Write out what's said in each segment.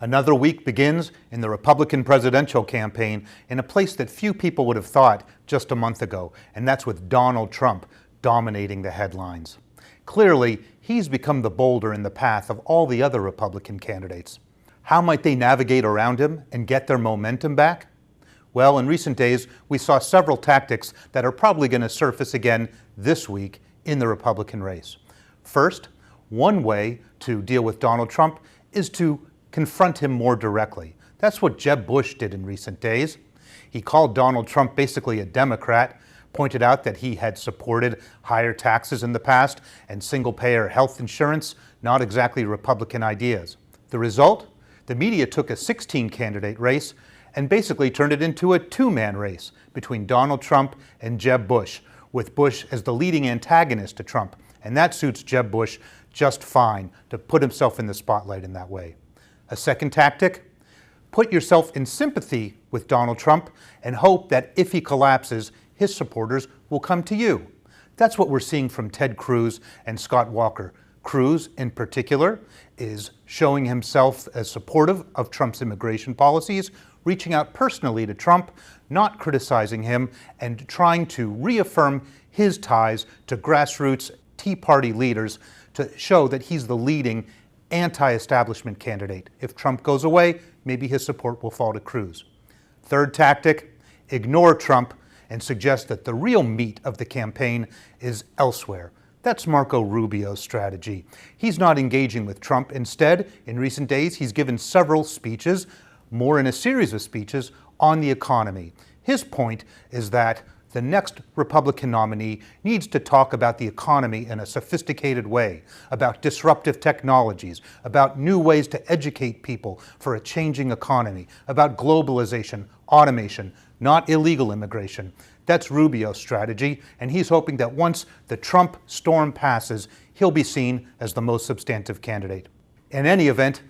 Another week begins in the Republican presidential campaign in a place that few people would have thought just a month ago, and that's with Donald Trump dominating the headlines. Clearly, he's become the boulder in the path of all the other Republican candidates. How might they navigate around him and get their momentum back? Well, in recent days, we saw several tactics that are probably going to surface again this week in the Republican race. First, one way to deal with Donald Trump is to confront him more directly. That's what Jeb Bush did in recent days. He called Donald Trump basically a Democrat, pointed out that he had supported higher taxes in the past and single-payer health insurance, not exactly Republican ideas. The result? The media took a 16-candidate race and basically turned it into a two-man race between Donald Trump and Jeb Bush, with Bush as the leading antagonist to Trump. And that suits Jeb Bush just fine to put himself in the spotlight in that way. A second tactic? Put yourself in sympathy with Donald Trump and hope that if he collapses, his supporters will come to you. That's what we're seeing from Ted Cruz and Scott Walker. Cruz, in particular, is showing himself as supportive of Trump's immigration policies, reaching out personally to Trump, not criticizing him, and trying to reaffirm his ties to grassroots Tea Party leaders to show that he's the leading anti-establishment candidate. If Trump goes away, maybe his support will fall to Cruz. Third tactic, ignore Trump and suggest that the real meat of the campaign is elsewhere. That's Marco Rubio's strategy. He's not engaging with Trump. Instead, in recent days, he's given several speeches, more in a series of speeches, on the economy. His point is that the next Republican nominee needs to talk about the economy in a sophisticated way, about disruptive technologies, about new ways to educate people for a changing economy, about globalization, automation, not illegal immigration. That's Rubio's strategy, and he's hoping that once the Trump storm passes, he'll be seen as the most substantive candidate. In any event,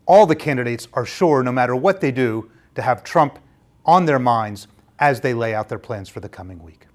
all the candidates are sure, no matter what they do, to have Trump on their minds as they lay out their plans for the coming week.